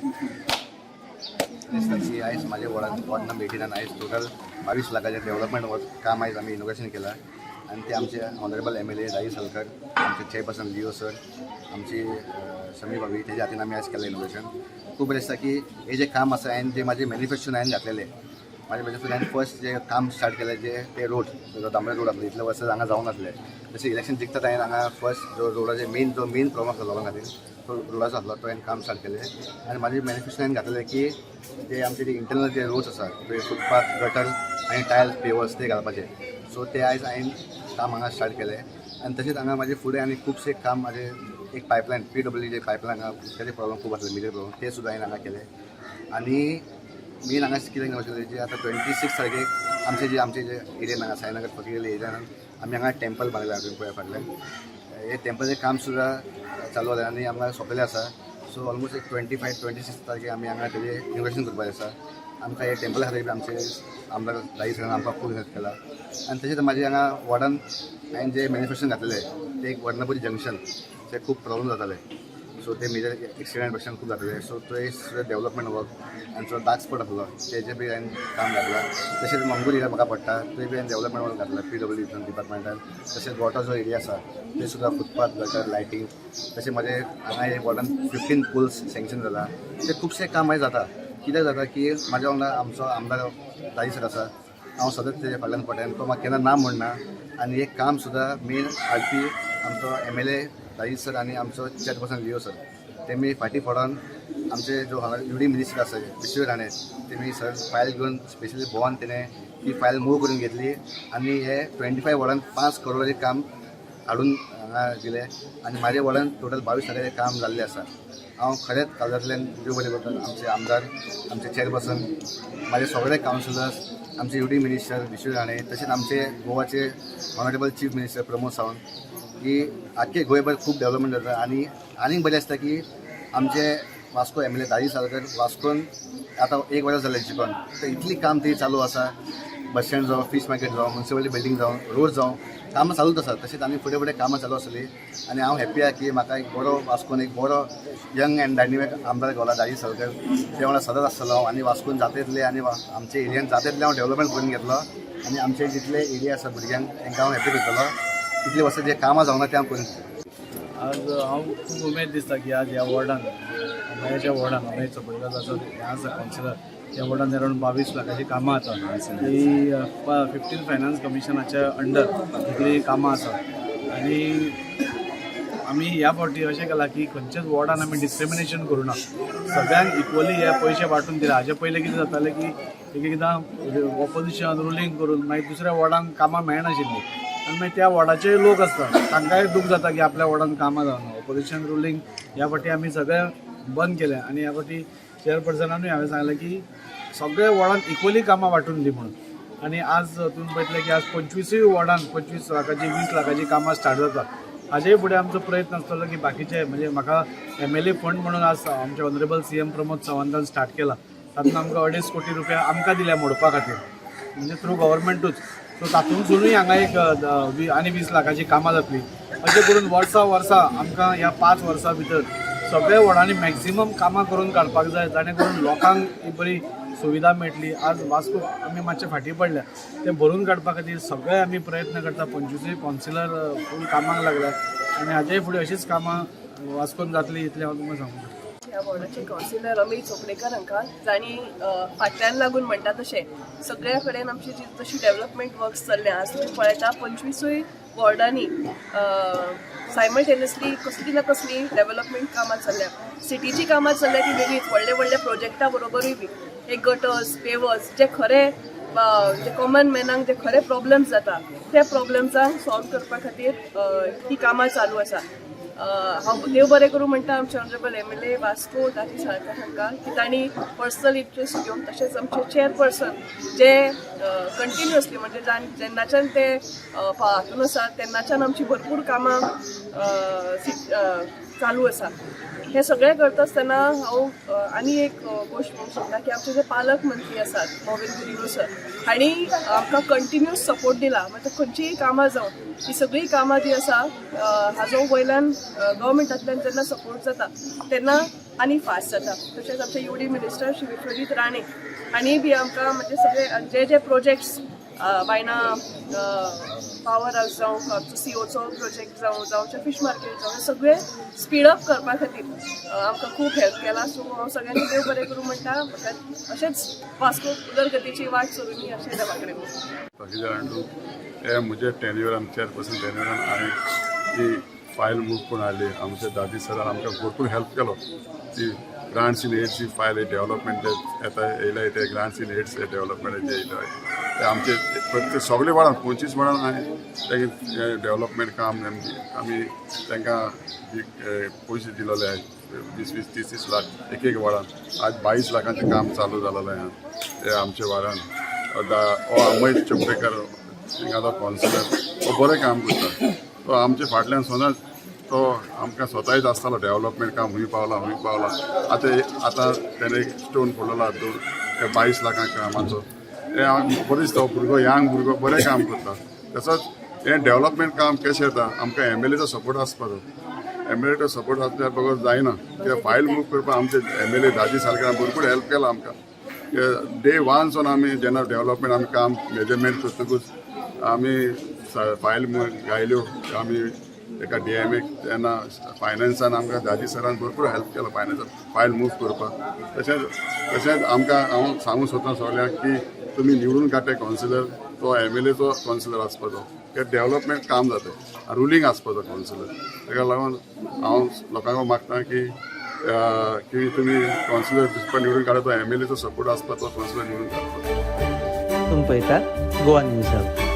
की आयज माझ्या वॉर्डान भेटीन आयज टोटल 22 लाखाचे डेव्हलपमेंट काम आयज आम्ही इनोग्रेशन केला आणि ते आमचे ऑनरेबल MLA राई सलकर, आमचे चेअरपर्सन लिओ सर, आमची समी भाभी तेजे हातीन आम्ही आज केलं इनोग्रेशन. खूप बरें दिसता की हे जे काम आसा हांवें जे माझे मॅनिफेस्टोन हांवें घातलेले माझ्या मॅनिफेस्टोन हांवें फर्स्ट जे काम स्टार्ट केलें ते रोड जो तांबडे रोड आसलो इतले वर्सां हांगा जावन नासले. जशें इलेक्शन जिखतात हांवें हांगा फर्स्ट जो रोडाचे मेन प्रॉब्लम आसलो लोकां खातीर तो रोडाचो आसलो तो हांवें काम स्टार्ट केलें आनी माझे मॅनिफेस्टोन हांवें घातलेलें की ते आमचे जे इंटरनल जे रोड्स आसा ते फुटपाथ गटर आनी टायल्स पेवर्स ते घालपाचे. सो ते आयज हांवें काम हांगा स्टार्ट केलें आनी तशेंच हांगा म्हाजे फुडें आनी खुबशे काम म्हाजे एक पायपलायन PWD जे पायपलायन हांगा उदकाचे प्रॉब्लम खूब आसले मेजर प्रॉब्लम ते सुद्दां हांवें हांगा केले आनी मेन हांगा कितें करतले जे आतां 26 तारखेक आमचे जे एरियान हांगा साईनगर फकीर एरियान आमी हांगा टेंपल बांदला पळय फाटल्यान हे टेंपलाचें काम सुद्दां चालू जालें आनी आमकां सोंपलें आसा. सो ऑलमोस्ट एक 25-26 तारखेक आमी हांगा तेजें इनोग्रेशन करपाचें आसा. आमकां हे टेंपला खातीर आमचे आमदार दाई सरान आमकां खूब हेल्प केला आनी तशेंच म्हाजे हांगा वॉर्डान हांवें जे मॅनिफेस्टोन घातलेलें ते एक वर्णपुरी जंक्शन ते खूब प्रॉब्लम जाताले. सो ते मेजर एक्सिडेंट पेशंट खूब जाताले. सो ते डेव्हलपमेंट वर्क आनी जो डार्क स्पॉट आसलो तेजें बी हांवें काम घातलां. तशेंच मंगूर एरिया म्हाका पडटा ते बी हांवें डेव्हलपमेंट वर्क घातला PWD डिपार्टमेंटान. तशेंच वॉटर जो एरिया आसा ते सुद्दां फुटपाथ गटर लायटींग तशें म्हाजे हांगा हे वॉर्डान 15 पुल्स सँक्शन जाला. ते खुबशे काम मागीर जाता कित्याक जाता की म्हाज्या वांगडा आमचो आमदार दाई सर आसा. हांव सदांच तेजे फाटल्यान पडटा तो म्हाका केन्ना ना म्हणना आनी हे काम सुद्दां मेन हाडपी आमचो MLA दाई सर आनी आमचो चेअरपर्सन लिओ सर तेमी फाटीं पडोन आमचे जो हांगा UD मिनिस्टर आसा विश्व राणे तेमी सर फायल घेवन स्पेशली भोवन तेणें ती फायल मूव करून घेतली आनी हे 25 वॉर्डान 5 करोडाचें काम हाडून हांगा दिलें आनी म्हाज्या वॉर्डान टोटल 22 लाखाचें काम जाल्लें आसा. हांव खरेंच काळजांतल्यान देव बरें करता आमचे आमदार आमचे चेअरपर्सन म्हाजे सगळे कावन्सिलर्स आमचे UD मिनिस्टर विश्व राणे तशेंच आमचे गोवाचे honourable chief minister Pramod Sawant की आख्खे गोंयभर खूब डेव्हलपमेंट जाता आनी बरें आसता की आमचे वास्को MLA दाई सालकर वास्कोन आतां 1 वर्स जालें जिखोन तर इतली काम थंय चालू आसा. बस स्टँड जावं फिश मार्केट जावं म्युनिसिपालिटी बिल्डींग जावं रोड जावं कामां चालूच आसा. तशेंच आनी फुडें कामां चालू आसतलीं आनी हांव हॅप्पी आहा की म्हाका एक बरो वास्कोन एक बरो यंग एंड डायनेमीक आमदार गावला दाई सालकर. ते वांगडा सदांच आसतलो हांव आनी वास्कोन जाता तितले आनी आमच्या एरियान जाता तितले हांव डेव्हलपमेंट करून घेतलो आनी आमचे जितले एरिया आसा भुरग्यांक तांकां हांव हॅप्पी करतलो. तितले वर्सां जे कामां जावना ते हांव करून आज हांव खूब उमेद दिसता की आज ह्या वॉर्डान अमयाच्या वॉर्डान अमय चोपडकर हें आसा कावन्सिलर ह्या वॉर्डान अरावंड 22 लाखाची कामां आसा. ही 15 फायनान्स कमिशनाच्या अंडर इतली कामां आसा आनी आमी ह्या फावटी अशें केलां की खंयच्याच वॉर्डान आमी डिस्क्रिमिनेशन करूना. सगळ्यांक इक्वली हे पयशे वांटून दिला. हाजे पयलीं कितें जातालें की एकदां ऑपोजिशन रुलींग करून मागीर दुसऱ्या वॉर्डान कामां मेळनाशिल्लीं आनी मागीर त्या वॉर्डाचे लोक आसता तांकांय दूख जाता की आपल्या वॉर्डान कामां जावना. ऑपोजिशन रुलींग ह्या फावटी आमी सगळें बंद केलें आनी ह्या फावटी चेअरपर्सनानूय हांवें सांगलें की सगळे वॉर्डान इक्वली कामां वांटून दी म्हणून. आनी आज तुमी पळयतले की आज 25 वॉर्डान 25 लाखाची 20 लाखाची कामां स्टार्ट जाता. हाजेय फुडें आमचो प्रयत्न आसतलो की बाकीचे म्हणजे म्हाका MLA फंड म्हणून आज आमचे ऑनरेबल CM प्रमोद सावंतान स्टार्ट केला. तातूंत आमकां 2.5 कोटी रुपया आमकां दिल्या मोडपा खातीर म्हणजे थ्रू गव्हर्मेंटूच. सो तातूंतसूनूय हांगा एक आनी 20 लाखाची कामां जातली. अशें करून वर्सा आमकां ह्या 5 वर्सां भितर सगळ्या वॉर्डांनी मॅक्झिमम कामां करून काडपाक जाय जाणे करून लोकांक एक बरी सुविधा मेळटली. आज वास्को आमी मातशे फाटीं पडल्या ते भरून काडपा खातीर सगळे आमी प्रयत्न करता. 25 कावन्सिलर फूल कामाक लागल्यात आनी हाजेय फुडें अशीच कामां वास्कोन जातली इतलें हांव तुमकां सांगूं. ह्या वॉर्डाचे कावन्सिलर अमय चोपडेकर हांकां जाणी फाटल्यान लागून म्हणटा तशें सगळ्या कडेन आमची जशी डेव्हलपमेंट वर्क्स चल्ले आज तुमी पळयता 25 वॉर्डांनी सायमल्टेनियसली कसली ना कसली डेव्हलपमेंट कामां चल्ल्या. सिटीची कामां चल्ल्या ती वेगळीच व्हडल्या प्रोजेक्टा बरोबरूय बी हे गटर्स पेवर्स जे खरे जे कॉमन मॅनांक जे खरे प्रॉब्लेम्स जाता त्या प्रॉब्लेम्सांक सॉल्व करपा खातीर ही कामां चालू आसा. हांव देव बरें करूं म्हणटा आमचे ऑनरेबल MLA वास्को दाई साळकर हांकां की तांणी पर्सनल इंट्रस्ट घेवन तशेंच आमचे चेअरपर्सन जे कंटिन्युअसली म्हणजे जेन्नाच्यान ते हातून आसा तेन्नाच्यान आमची भरपूर कामां चालू आसा. हे सगळें करता आसतना हांव आनी एक गोश्ट म्हणूंक सोदता की आमचे जे पालक मंत्री आसात मोविन गुदिन्हो सर हांणी आमकां कंटिन्युअस सपोर्ट दिला. म्हणजे खंयचीय कामां जावं ही सगळीं कामां जी आसा हाजो वयल्यान गव्हर्मेंटांतल्यान जेन्ना सपोर्ट जाता तेन्ना आनी फास्ट जाता. तशेंच आमचे UD मिनिस्टर श्री विश्वजीत राणे हांणी बी आमकां म्हणजे सगळे जे प्रोजेक्ट्स बायना पावर हावस जावं आमचो COचो प्रोजेक्ट जावं फिश मार्केट जावं हे सगळे स्पीड अप करपा खातीर आमकां खूब हेल्प केला. सो हांव सगळ्यांनी देव बरें करूं म्हणटा. म्हाका अशेंच वास्को उदरगतीची वाट सुरू अशें देवा कडेन हे म्हजे टेन्युरान चेअरपर्सन टेन्युरान हांवें ती फायल मूव करून हाडली. आमचे दादी सरान आमकां भरपूर हेल्प केलो. ती ग्रांट्स इन एड्स फायल डेव्हलपमेंट येता येयले ते ग्रांट्स इन एड्स डेव्हलपमेंट येयले ते आमचे प्रत्येक सगळे वाडान 25 वाडान हांवें तें डेव्हलपमेंट काम आमी तांकां पयशे दिलेले आहाय 20-30 लाख एक वाडान. आज 22 लाखांचें काम चालू जालेलें आहा ते आमच्या वाडान. हो अमय चोपडेकर हिंगा कॉन्सिलर हो बरें काम करता. तो आमच्या फाटल्यान सदांच तो आमकां स्वतायच आसतालो डेव्हलपमेंट काम हूंय पावला. आतां तेणें एक स्टोन पडलेलो 22 लाखां कामाचो. हे हांव बरें दिसता भुरगो यंग भुरगो बरें काम करता. तसोच हें डेव्हलपमेंट काम कशें येता आमकां MLAचो सपोर्ट आसपाचो. MLAचो सपोर्ट आसल्यार बगोस जायना. कित्याक फायल मूव करपाक आमचे MLA दाजी सालकारान भरपूर हेल्प केला आमकां. डे 1 सावन आमी जेन्ना डेव्हलपमेंट आमी काम मेजरमेंट करतकूच आमी फायल गायल्यो आमी एका DMAक तेन्ना फायनान्सान आमकां दाजी सरान भरपूर हेल्प केलो फायनान्सान फायल मूव करपाक. तशेंच आमकां हांव सांगूंक सोदता सगळ्यांक की तुमी निवडून काडटे कॉन्सिलर तो MLAचो कॉन्सिलर आसपाचो. ते डेव्हलपमेंट काम जाता रुलींग आसपाचो कॉन्सिलर. ताका लागून हांव लोकांक मागता की तुमी कॉन्सिलर निवडून काडटा तो MLAचो सपोर्ट आसपाचो कॉन्सिलर निवडून काडपाचो. तुम्ही पळयतात गोवा न्यूज हब.